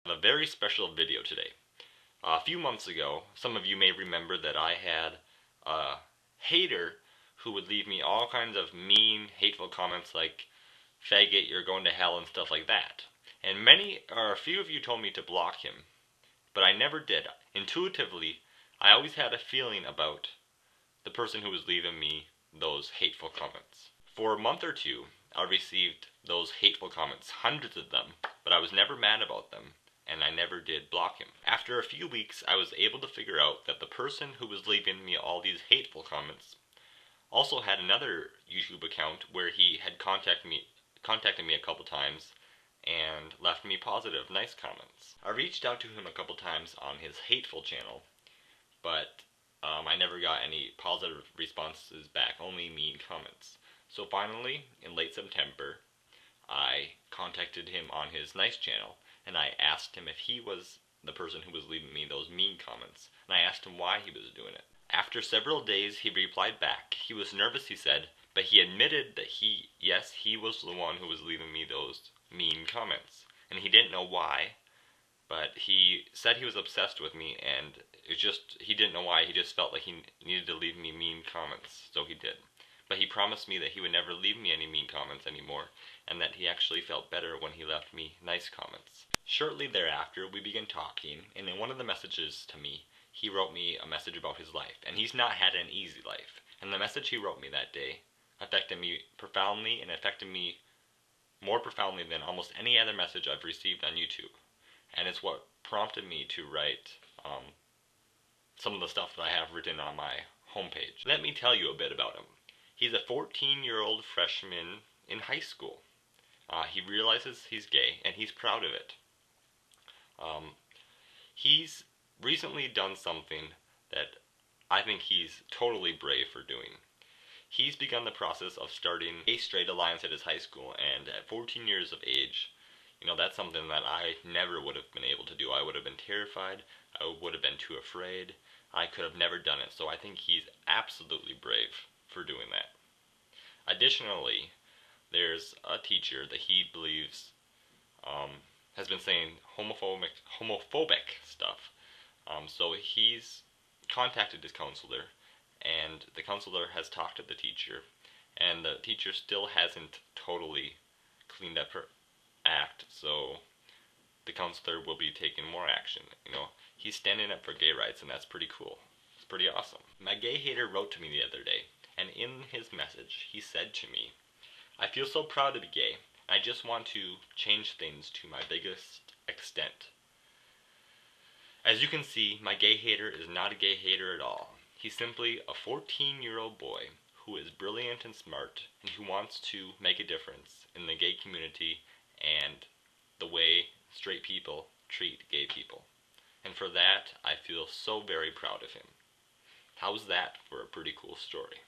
A very special video today. A few months ago, some of you may remember that I had a hater who would leave me all kinds of mean, hateful comments like, faggot, you're going to hell, and stuff like that. And a few of you told me to block him, but I never did. Intuitively, I always had a feeling about the person who was leaving me those hateful comments. For a month or two, I received those hateful comments, hundreds of them, but I was never mad about them, and I never did block him. After a few weeks, I was able to figure out that the person who was leaving me all these hateful comments also had another YouTube account where he had contacted me a couple times and left me positive, nice comments. I reached out to him a couple times on his hateful channel, but I never got any positive responses back, only mean comments. So finally, in late September, I contacted him on his nice channel, and I asked him if he was the person who was leaving me those mean comments, and I asked him why he was doing it. After several days, he replied back. He was nervous, he said, but he admitted that yes, he was the one who was leaving me those mean comments, and he didn't know why, but he said he was obsessed with me, and he didn't know why. He just felt like he needed to leave me mean comments, so he did. But he promised me that he would never leave me any mean comments anymore, and that he actually felt better when he left me nice comments. Shortly thereafter, we began talking, and in one of the messages to me, he wrote me a message about his life, and he's not had an easy life. And the message he wrote me that day affected me profoundly, and affected me more profoundly than almost any other message I've received on YouTube. And it's what prompted me to write some of the stuff that I have written on my homepage. Let me tell you a bit about him. He's a 14-year-old freshman in high school. He realizes he's gay, and he's proud of it. He's recently done something that I think he's totally brave for doing. He's begun the process of starting a straight alliance at his high school, and at 14 years of age, that's something that I never would have been able to do. I would have been terrified. I would have been too afraid. I could have never done it. So I think he's absolutely brave for doing that. Additionally, there's a teacher that he believes has been saying homophobic stuff. So he's contacted his counselor, and the counselor has talked to the teacher, and the teacher still hasn't totally cleaned up her act, so the counselor will be taking more action. He's standing up for gay rights, and that's pretty cool. It's pretty awesome. My gay hater wrote to me the other day, and in his message, he said to me, "I feel so proud to be gay. I just want to change things to my biggest extent." As you can see, my gay hater is not a gay hater at all. He's simply a 14-year-old boy who is brilliant and smart, and who wants to make a difference in the gay community and the way straight people treat gay people. And for that, I feel so very proud of him. How's that for a pretty cool story?